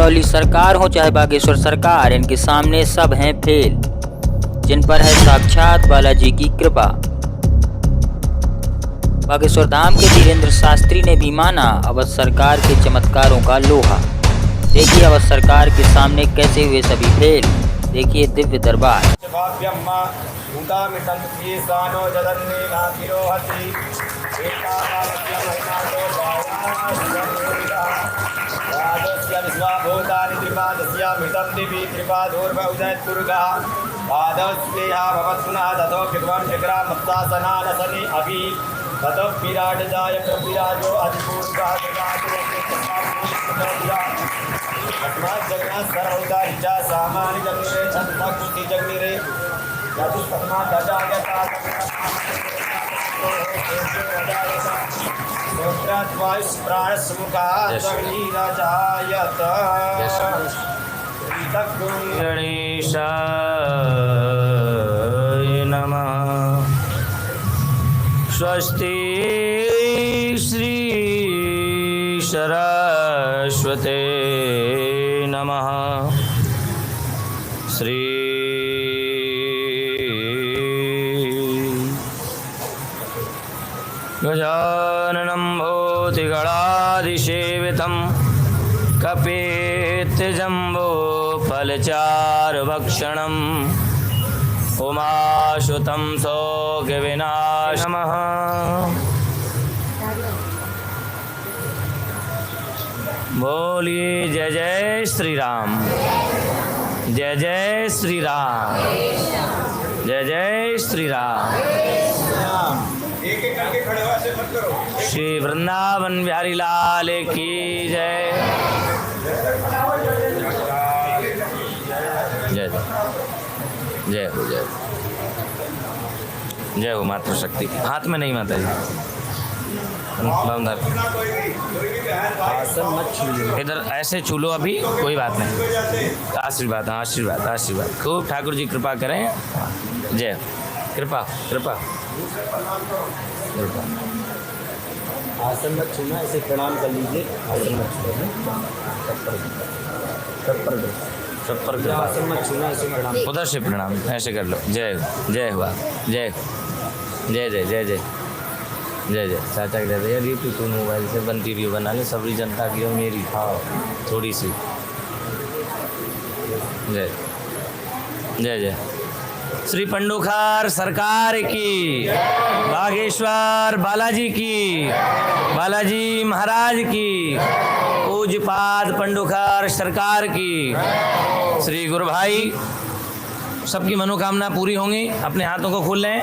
करौली सरकार हो चाहे बागेश्वर सरकार, इनके सामने सब हैं फेल, जिन पर है साक्षात बालाजी की कृपा। बागेश्वर धाम के धीरेन्द्र शास्त्री ने भी माना अवध सरकार के चमत्कारों का लोहा। देखिए अवध सरकार के सामने कैसे हुए सभी फेल। देखिए दिव्य दरबार। ततो विराट जाय विराजो अधिपूर्वा जगन्नाथ सर्वोदारी चा सामान्य जगनिरे छंदना कुति जगनिरे चतुष्पथमा दजागता सोत्रात्वायुष प्राण समुखा जगनी राजायत गणेशाय नमः। स्वस्ति श्री सरस्वते नमः। श्री गजाननं भूतिगणाधिसेवितं कपित्थजम्बो फलचारुभक्षणम् उमासुतं शोकविनाशमः। बोलिए जय जय श्री राम, जय जय श्री राम, जय जय श्री राम। एक एक करके खड़े हो, ऐसे मत करो। श्री वृंदावन बिहारी लाल की जय। जय जय हो, जय जय हो मातृ शक्ति। हाथ में नहीं माता जी, इधर ऐसे छूलो अभी, कोई बात नहीं। आशीर्वाद आशीर्वाद आशीर्वाद, खूब ठाकुर जी कृपा करें। जय कृपा कृपा कृपा। आसन मत छूना, ऐसे प्रणाम कर लीजिए। आसन मत छूना, छप्पर कृपा। आसन मत छूना, ऐसे प्रणाम। उधर से प्रणाम ऐसे कर लो। जय जय हुआ, जय जय जय जय जय जय जय। चाचा के कहते यार ये तू मोबाइल से बनती वीडियो बना ले, सबरी जनता की हो मेरी। हाँ थोड़ी सी। जय जय जय। श्री पंडोखार सरकार की, बागेश्वर बालाजी की, बालाजी महाराज की, पूज्यपाद पंडोखार सरकार की। श्री गुरु भाई सबकी मनोकामना पूरी होंगी। अपने हाथों को खोल लें।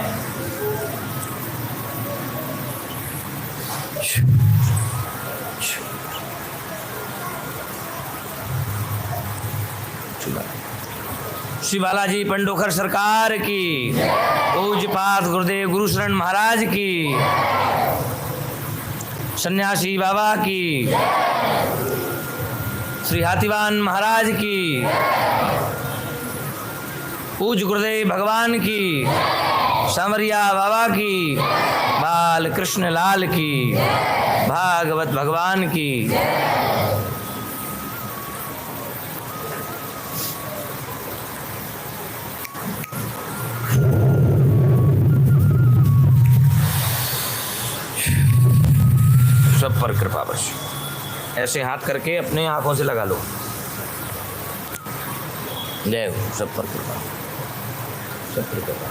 श्री बालाजी पंडोखर सरकार की, पूज्यपाद गुरुदेव गुरु शरण महाराज की, सन्यासी बाबा की, श्री हाथीवान महाराज की, पूज्य गुरुदेव भगवान की, सामरिया बाबा की, बाल कृष्ण लाल की, भागवत भगवान की। सब पर कृपा बस। ऐसे हाथ करके अपने आंखों से लगा लो। जय हो, सब पर कृपा, सब पर कृपा।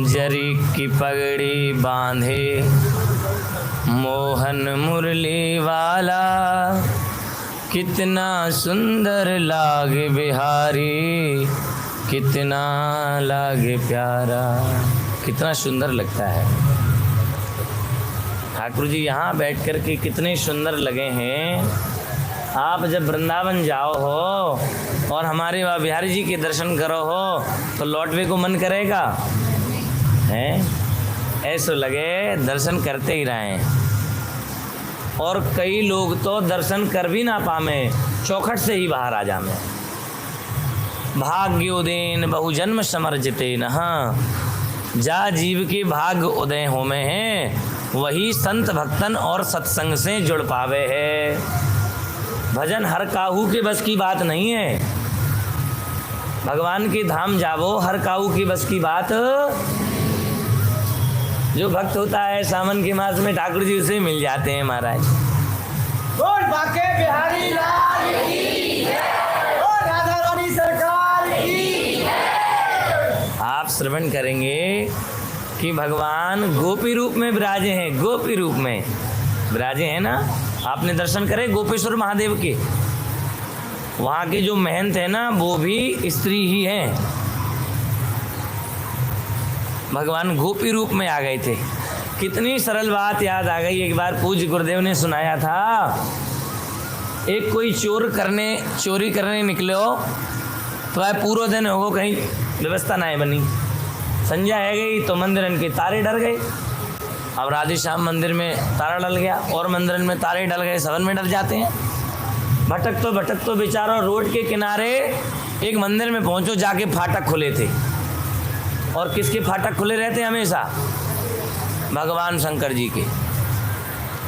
जरी की पगड़ी बांधे मोहन मुरली वाला, कितना सुंदर लागे बिहारी, कितना लागे प्यारा। कितना सुंदर लगता है ठाकुर जी यहाँ बैठ कर के, कितने सुंदर लगे हैं। आप जब वृंदावन जाओ हो और हमारे वहाँ बिहारी जी के दर्शन करो हो तो लौटने को मन करेगा हैं? ऐसा लगे दर्शन करते ही रहें। और कई लोग तो दर्शन कर भी ना पामे, चौखट से ही बाहर आ जामे। भाग्योदेन बहुजन्म समर्जिते न। जा जीव के भाग्य उदय होमे हैं वही संत भक्तन और सत्संग से जुड़ पावे है। भजन हर काहू के बस की बात नहीं है। भगवान के धाम जावो हर काहू की बस की बात। जो भक्त होता है सावन के मास में ठाकुर जी उसे मिल जाते हैं महाराज। बोल बाके बिहारी लाल की जय, बोल राधा रानी सरकार की जय। आप श्रवण करेंगे कि भगवान गोपी रूप में विराजे हैं, गोपी रूप में विराजे हैं ना। आपने दर्शन करे गोपेश्वर महादेव के, वहाँ के जो महंत है ना वो भी स्त्री ही हैं। भगवान गोपी रूप में आ गए थे। कितनी सरल बात याद आ गई। एक बार पूज्य गुरुदेव ने सुनाया था, एक कोई चोरी करने निकले हो तो वह पूरा दिन हो कहीं व्यवस्था ना बनी। संध्या है गई तो मंदिरन के तारे डर गए। अब राधे श्याम मंदिर में तारा डल गया और मंदिरन में तारे डल गए, सवन में डल जाते हैं। भटक तो बेचारा रोड के किनारे एक मंदिर में पहुंचो, जाके फाटक खुले थे। और किसके फाटक खुले रहते हैं हमेशा? भगवान शंकर जी के।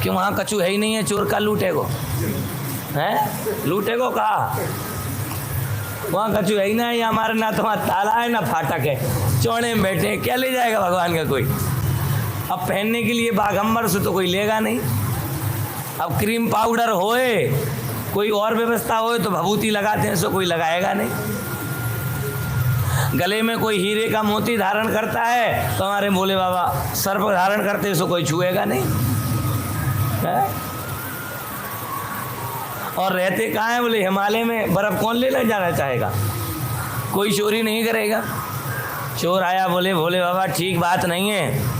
क्यों वहाँ कछु है ही नहीं है चोर का लूटेगो है, लूटेगो कहा? वहाँ कछु है ही ना, ये हमारे ना तो वहाँ ताला है ना फाटक है, चौड़े में बैठे हैं, क्या ले जाएगा भगवान का कोई? अब पहनने के लिए बाघम्बर से तो कोई लेगा नहीं। अब क्रीम पाउडर होए, कोई और व्यवस्था होए तो भभूति लगाते हैं, सो कोई लगाएगा नहीं। गले में कोई हीरे का मोती धारण करता है तो हमारे भोले बाबा सर्प धारण करते हैं, सो कोई छुएगा नहीं है? और रहते कहाँ हैं? बोले हिमालय में। बर्फ कौन ले जाना चाहेगा? कोई चोरी नहीं करेगा। चोर आया, बोले भोले बाबा ठीक बात नहीं है,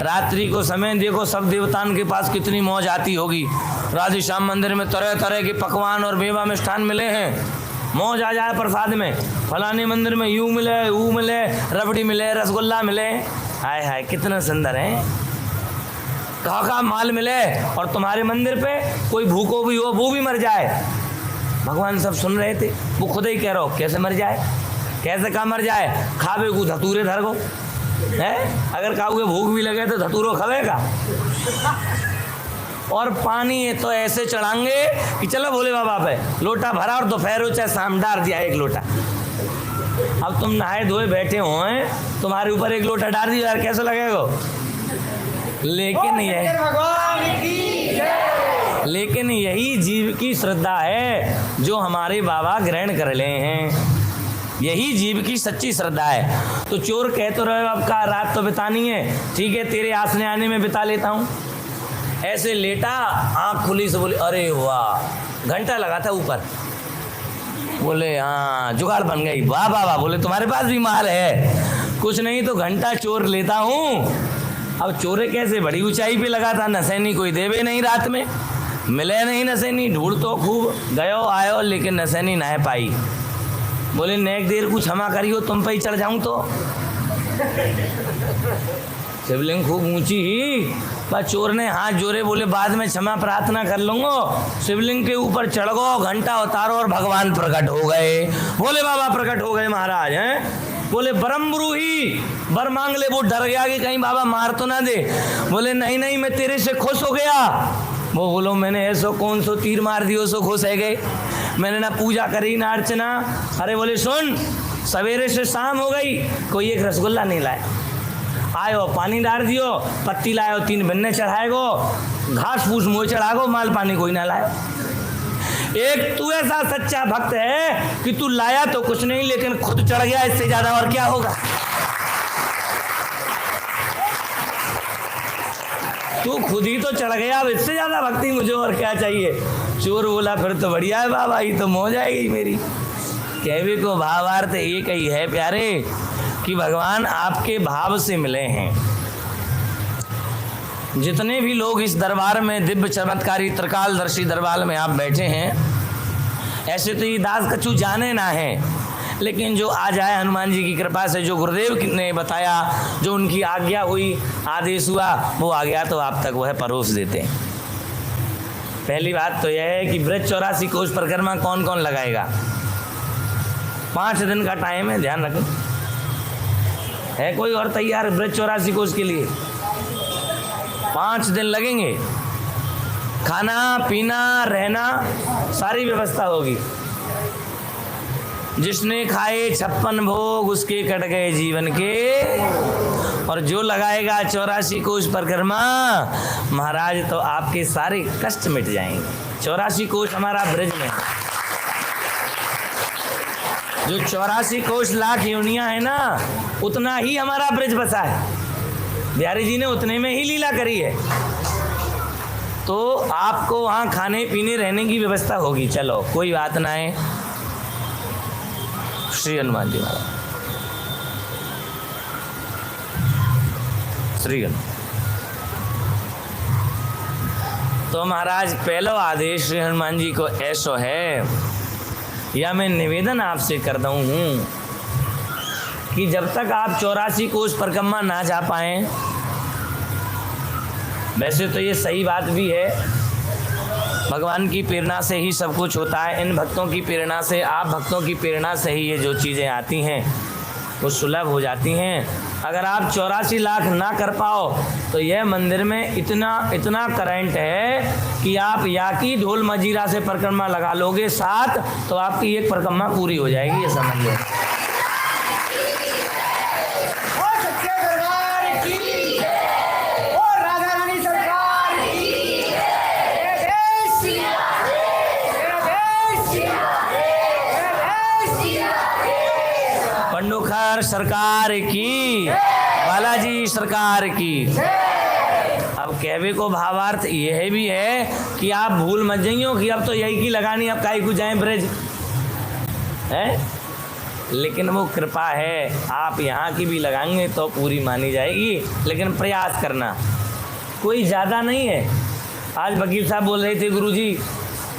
रात्रि को समय देखो सब देवताओं के पास कितनी मौज आती होगी। राधे श्याम मंदिर में तरह तरह के पकवान और मेवा मिष्ठान मिले हैं, मौज आ जाए प्रसाद में। फलाने मंदिर में यूँ मिले, ऊ मिले, रबड़ी मिले, रसगुल्ला मिले। हाय हाय कितना सुंदर है, कहा माल मिले। और तुम्हारे मंदिर पे कोई भूखो भी हो वो भी मर जाए। भगवान सब सुन रहे थे। वो खुद ही कह रहा हो कैसे मर जाए, कैसे कहा मर जाए? खावे को धतूरे धर गो है, अगर खाओगे भूख भी लगे तो धतूरो खावेगा। और पानी तो ऐसे चढ़ाएंगे कि चलो भोले बाबा पे लोटा भरा और दोपहर हो चाहे शाम डाल दिया एक लोटा। अब तुम नहाए धोए बैठे हो हैं, तुम्हारे ऊपर एक लोटा डाल दिया, यार कैसा लगेगा? लेकिन यही जीव की श्रद्धा है जो हमारे बाबा ग्रहण कर ले हैं। यही जीव की सच्ची श्रद्धा है। तो चोर कह तो रहे हो अब का रात तो बितानी है, ठीक है तेरे आसने आने में बिता लेता हूँ। ऐसे लेटा, आँख खुली से बोले अरे वाह, घंटा लगा था ऊपर। बोले हाँ जुगाड़ बन गई, वाह वाह वाह। बोले तुम्हारे पास भी माल है? कुछ नहीं तो घंटा चोर लेता हूँ। अब चोरे कैसे? बड़ी ऊंचाई पे लगा था, नसैनी कोई देवे नहीं, रात में मिले नहीं नसैनी। ढूंढ तो खूब गयो आयो लेकिन नसैनी ना पाई। बोले नेक देर कुछ क्षमा करियो, तुम पे ही चढ़ जाऊं तो। शिवलिंग खूब ऊंची ही, पर चोर ने हाथ जोड़े, बोले बाद में क्षमा प्रार्थना कर लूंगा। शिवलिंग के ऊपर चढ़ गो, घंटा उतारो और भगवान प्रकट हो गए। भोले बाबा प्रकट हो गए महाराज हैं। बोले बरम्बरू ही बर मांग ले। वो डर गया कि कहीं बाबा मार तो ना दे। बोले नहीं नहीं मैं तेरे से खुश हो गया। वो बोलो मैंने ऐसो कौन सो तीर मार दियो सो खुश है गए, मैंने ना पूजा करी ना अर्चना। अरे बोले सुन, सवेरे से शाम हो गई, कोई एक रसगुल्ला नहीं लाए। आयो पानी डाल दियो, पत्ती लायो, 3 बन्ने चढ़ाएगो, घास फूस मुँह चढ़ागो, माल पानी कोई ना लाए। एक तू ऐसा सच्चा भक्त है कि तू लाया तो कुछ नहीं लेकिन खुद चढ़ गया, इससे ज्यादा और क्या होगा? तू खुद ही तो चढ़ गया, अब इससे ज्यादा भक्ति मुझे और क्या चाहिए? चोर बोला फिर तो बढ़िया है बाबा, ये तो मौज आएगी मेरी। कहवे को भावार्थ एक ही है प्यारे कि भगवान आपके भाव से मिले हैं। जितने भी लोग इस दरबार में दिव्य चमत्कारी त्रिकालदर्शी दरबार में आप बैठे हैं, ऐसे तो ये दास कछु जाने ना है, लेकिन जो आ जाए हनुमान जी की कृपा से, जो गुरुदेव ने बताया, जो उनकी आज्ञा हुई, आदेश हुआ, वो आ गया तो आप तक वह परोस देते हैं। पहली बात तो यह है कि ब्रज 84 कोष परिक्रमा कौन कौन लगाएगा? 5 दिन का टाइम है, ध्यान रखें। है कोई और तैयार ब्रज 84 कोष के लिए? 5 दिन लगेंगे। खाना पीना रहना सारी व्यवस्था होगी। जिसने खाए 56 भोग उसके कट गए जीवन के, और जो लगाएगा 84 कोष परिक्रमा महाराज तो आपके सारे कष्ट मिट जाएंगे। 84 कोष हमारा ब्रज में है। जो 84 कोष लाख योनियां है ना, उतना ही हमारा ब्रज बसा है। बिहारी जी ने उतने में ही लीला करी है। तो आपको वहाँ खाने पीने रहने की व्यवस्था होगी। चलो कोई बात ना है। श्री हनुमान जी महाराज, श्री हनुमान। तो महाराज पहलो आदेश श्री हनुमान जी को ऐसो है, या मैं निवेदन आपसे करता हूँ कि जब तक आप 84 कोष परिक्रमा ना जा पाएं, वैसे तो ये सही बात भी है, भगवान की प्रेरणा से ही सब कुछ होता है। इन भक्तों की प्रेरणा से, आप भक्तों की प्रेरणा से ही ये जो चीज़ें आती हैं वो सुलभ हो जाती हैं। अगर आप 84 लाख ना कर पाओ तो यह मंदिर में इतना करंट है कि आप या की ढोल मजीरा से परिक्रमा लगा लोगे 7 तो आपकी एक परिक्रमा पूरी हो जाएगी, ये समझ लो। पंडोखर सरकार की, बालाजी सरकार की। अब कहवे को भावार्थ यह भी है कि आप भूल मत जाइयो कि अब तो यही की लगानी, अब काई को जाए ब्रज है। लेकिन वो कृपा है, आप यहाँ की भी लगाएंगे तो पूरी मानी जाएगी। लेकिन प्रयास करना, कोई ज़्यादा नहीं है। आज वकील साहब बोल रहे थे, गुरुजी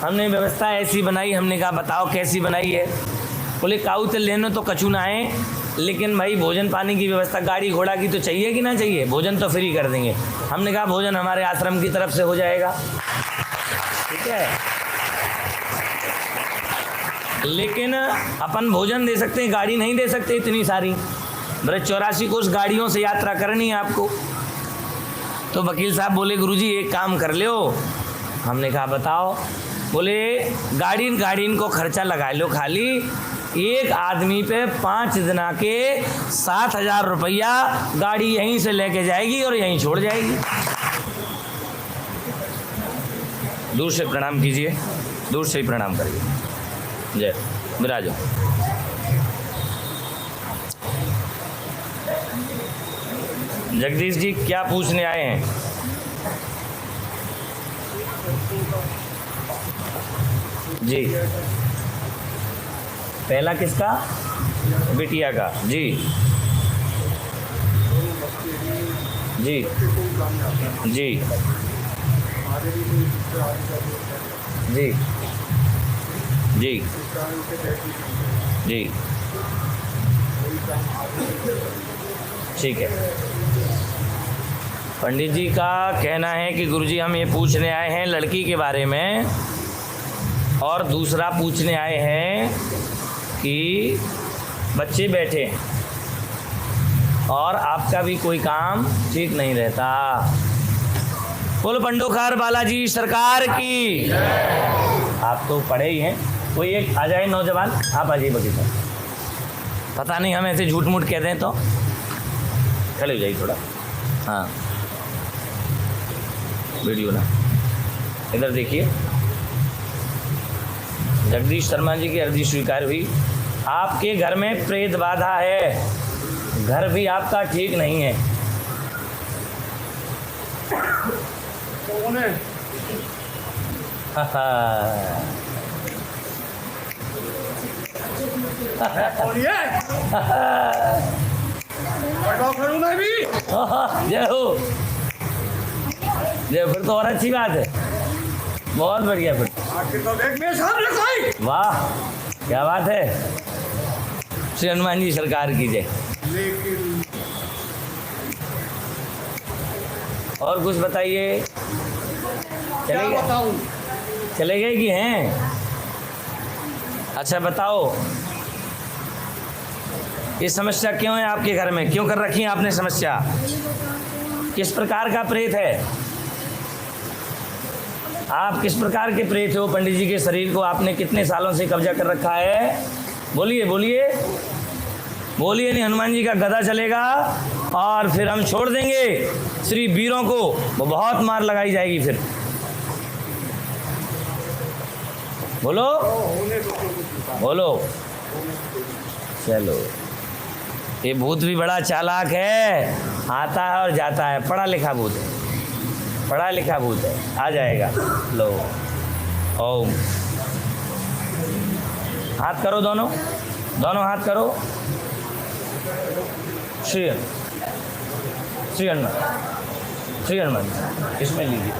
हमने व्यवस्था ऐसी बनाई। हमने कहा बताओ कैसी बनाई है? बोले काऊ तो लेनो तो कछु ना है, लेकिन भाई भोजन पानी की व्यवस्था गाड़ी घोड़ा की तो चाहिए कि ना चाहिए? भोजन तो फ्री कर देंगे। हमने कहा भोजन हमारे आश्रम की तरफ से हो जाएगा, ठीक है। लेकिन अपन भोजन दे सकते हैं, गाड़ी नहीं दे सकते इतनी सारी। ब्रज 84 कोष गाड़ियों से यात्रा करनी है आपको। तो वकील साहब बोले गुरुजी एक काम कर लो। हमने कहा बताओ। बोले गाड़ी को खर्चा लगा लो, खाली एक आदमी पे 5 दिना के 7,000 रुपया गाड़ी यहीं से लेके जाएगी और यहीं छोड़ जाएगी। दूर से प्रणाम कीजिए, दूर से ही प्रणाम करिए। जय विराजो। जगदीश जी क्या पूछने आए हैं? जी पहला किसका? बिटिया का। जी जी जी जी जी जी ठीक है। पंडित जी का कहना है कि गुरुजी हम ये पूछने आए हैं लड़की के बारे में, और दूसरा पूछने आए हैं कि बच्चे बैठे और आपका भी कोई काम ठीक नहीं रहता। बोलो पंडोखार बालाजी सरकार की। आप तो पढ़े ही हैं, कोई एक आ जाए नौजवान, आप आ जाइए बगी पर। पता नहीं हम ऐसे झूठ मूठ कह दें तो खड़े हो जाइए थोड़ा। हाँ वीडियो ना इधर देखिए। जगदीश शर्मा जी की अर्जी स्वीकार हुई। आपके घर में प्रेत बाधा है, घर भी आपका ठीक नहीं है। कौन है? जय हो जय। फिर तो और अच्छी बात है, बहुत बढ़िया। फिर वाह क्या बात है। श्री हनुमान जी सरकार की जय। और कुछ बताइए। चले गए कि हैं? अच्छा बताओ ये समस्या क्यों है आपके घर में? क्यों कर रखी है आपने समस्या? किस प्रकार का प्रेत है? आप किस प्रकार के प्रेत हो? पंडित जी के शरीर को आपने कितने सालों से कब्जा कर रखा है? बोलिए बोलिए बोलिए, नहीं हनुमान जी का गदा चलेगा और फिर हम छोड़ देंगे श्री वीरों को, वो बहुत मार लगाई जाएगी फिर। बोलो बोलो। चलो, ये भूत भी बड़ा चालाक है, आता है और जाता है, पढ़ा लिखा भूत है, पढ़ा लिखा भूत है, आ जाएगा। लो ओम, हाथ करो, दोनों दोनों हाथ करो। श्री हनुमान इसमें लीजिए,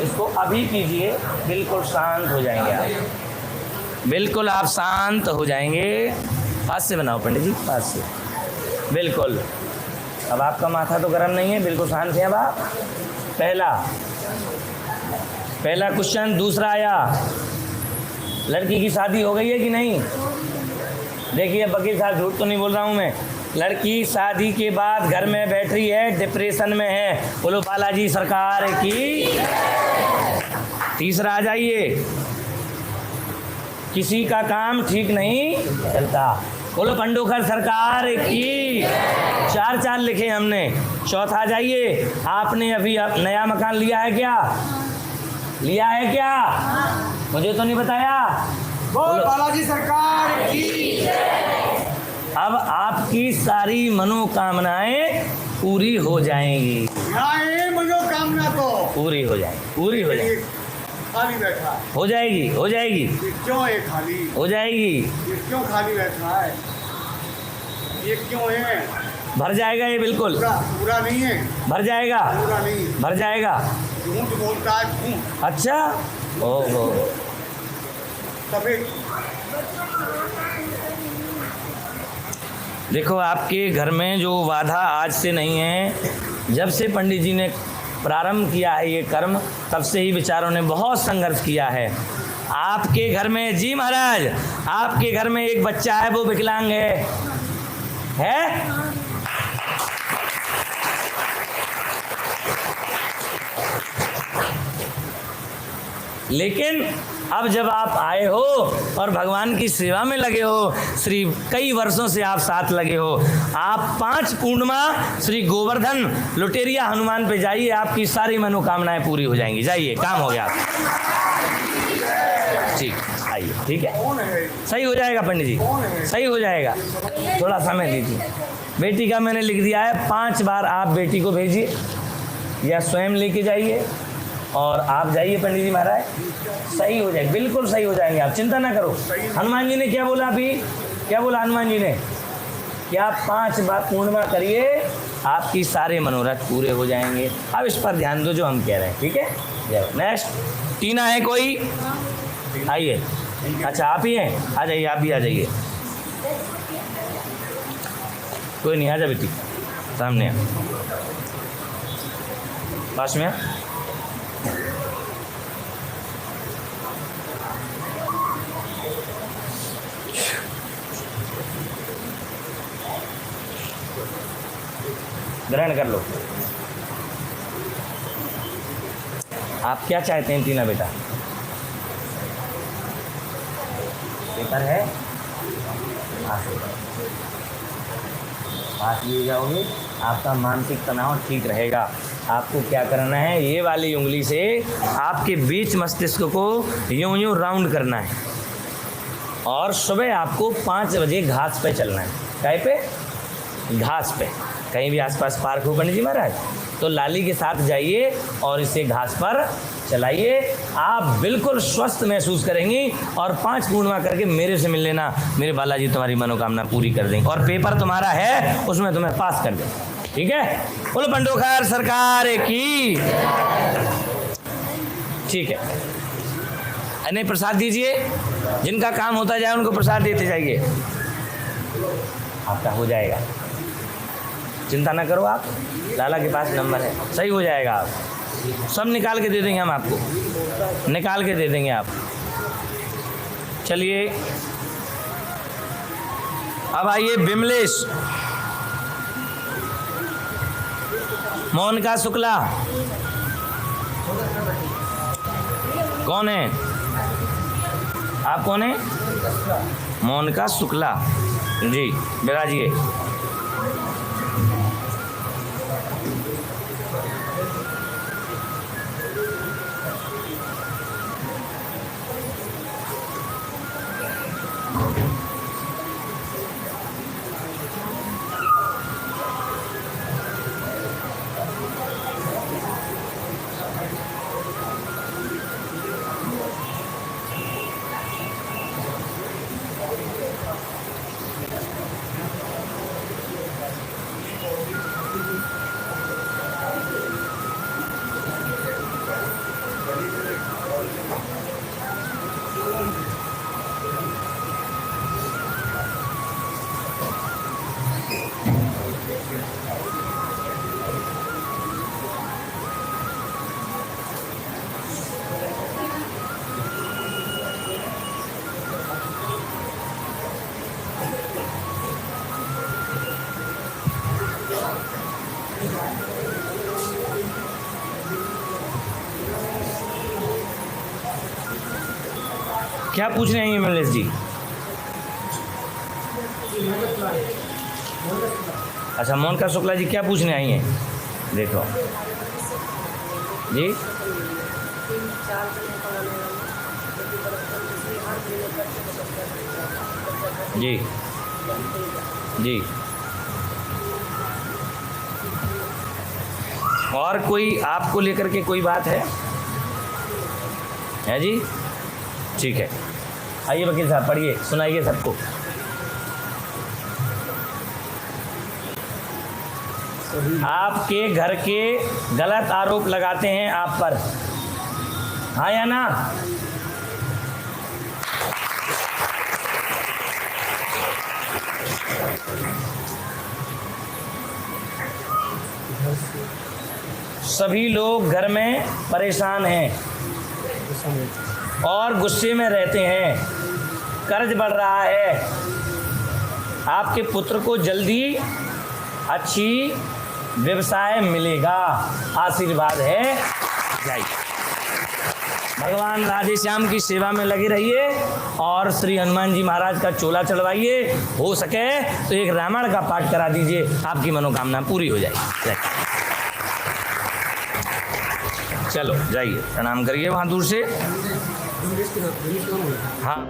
इसको अभी कीजिए, बिल्कुल शांत हो जाएंगे आप, बिल्कुल आप शांत हो जाएंगे। पास से बनाओ पंडित जी, पास से, बिल्कुल। अब आपका माथा तो गर्म नहीं है, बिल्कुल शांत है। अब आप पहला क्वेश्चन। दूसरा आया, लड़की की शादी हो गई है कि नहीं? देखिए वकील साहब, झूठ तो नहीं बोल रहा हूँ मैं, लड़की शादी के बाद घर में बैठ रही है, डिप्रेशन में है। बोलो बालाजी सरकार की। तीसरा आ जाइए, किसी का काम ठीक नहीं चलता। बोलो पंडोखर सरकार की। चार लिखे हमने। चौथा आ जाइए, आपने अभी नया मकान लिया है क्या? लिया है क्या? मुझे तो नहीं बताया। बोल बालाजी सरकार की। अब आपकी सारी मनोकामनाएं पूरी हो जाएंगी। मनोकामना तो पूरी हो जाएगी, पूरी हो जाएगी, खाली बैठा है। हो जाएगी, हो जाएगी। ये क्यों है खाली? हो जाएगी। ये क्यों खाली बैठा है? ये क्यों है? भर जाएगा ये, बिल्कुल पूरा नहीं है। भर जाएगा, पूरा नहीं, भर जाएगा। झूठ बोलता है, झूठ। अच्छा, ओहो, तभी देखो आपके घर में जो बाधा आज से नहीं है, जब से पंडित जी ने प्रारंभ किया है ये कर्म, तब से ही विचारों ने बहुत संघर्ष किया है। आपके घर में, जी महाराज, आपके घर में एक बच्चा है, वो विकलांग है? लेकिन अब जब आप आए हो और भगवान की सेवा में लगे हो, श्री कई वर्षों से आप साथ लगे हो, आप 5 पूर्णिमा श्री गोवर्धन लुटेरिया हनुमान पे जाइए, आपकी सारी मनोकामनाएं पूरी हो जाएंगी। जाइए, काम हो गया। ठीक, आइए, ठीक है, सही हो जाएगा पंडित जी, सही हो जाएगा। थोड़ा समय दीजिए। बेटी का मैंने लिख दिया है, 5 बार आप बेटी को भेजिए या स्वयं लेके जाइए और आप जाइए पंडित जी महाराज, सही हो जाए, बिल्कुल सही हो जाएंगे, आप चिंता ना करो। हनुमान जी ने क्या बोला अभी? क्या बोला हनुमान जी ने? कि आप 5 बार पूर्णिमा करिए, आपकी सारे मनोरथ पूरे हो जाएंगे। अब इस पर ध्यान दो जो हम कह रहे हैं, ठीक है? नेक्स्ट टीना है कोई? आइए। अच्छा, आप ही हैं, आ जाइए, आप भी आ जाइए। कोई नहीं, आ जा बेटी, सामने आ, पास में आ। ग्रहण कर लो। आप क्या चाहते हैं टीना बेटा? पेपर है, पास लिए जाओगे, आपका मानसिक तनाव ठीक रहेगा। आपको क्या करना है, ये वाली उंगली से आपके बीच मस्तिष्क को यूं राउंड करना है और सुबह आपको 5 बजे घास पे चलना है। कहीं पे? घास पे। कहीं भी आसपास पार्क हो पंडित जी महाराज, तो लाली के साथ जाइए और इसे घास पर चलाइए, आप बिल्कुल स्वस्थ महसूस करेंगी। और 5 पूर्णिमा करके मेरे से मिल लेना, मेरे बालाजी तुम्हारी मनोकामना पूरी कर देंगे और पेपर तुम्हारा है, उसमें तुम्हें पास कर देंगे, ठीक है? बोलो पंडोखर सरकार की। ठीक है, नहीं प्रसाद दीजिए, जिनका काम होता जाए उनको प्रसाद देते जाइए, आपका हो जाएगा, चिंता ना करो आप। लाला के पास नंबर है, सही हो जाएगा। आप सब निकाल के दे देंगे, हम आपको निकाल के दे देंगे आप। चलिए अब आइए विमलेश। मोनिका शुक्ला कौन है? आप कौन है? मोनिका शुक्ला जी, विराजिए। क्या पूछने आई हैं विमलेश जी? अच्छा, मोनिका शुक्ला जी क्या पूछने आई हैं? देखो जी, जी जी। और कोई आपको लेकर के कोई बात है जी? ठीक है, आइए वकील साहब पढ़िए, सुनाइए सबको। आपके घर के गलत आरोप लगाते हैं आप पर, हाँ या ना? सभी लोग घर में परेशान हैं और गुस्से में रहते हैं, कर्ज बढ़ रहा है, आपके पुत्र को जल्दी अच्छी व्यवसाय मिलेगा, आशीर्वाद है। जाइए, भगवान राधे श्याम की सेवा में लगे रहिए और श्री हनुमान जी महाराज का चोला चढ़वाइए। हो सके तो एक रामायण का पाठ करा दीजिए, आपकी मनोकामना पूरी हो जाएगी। चलो जाइए, प्रणाम करिए वहाँ दूर से। हाँ।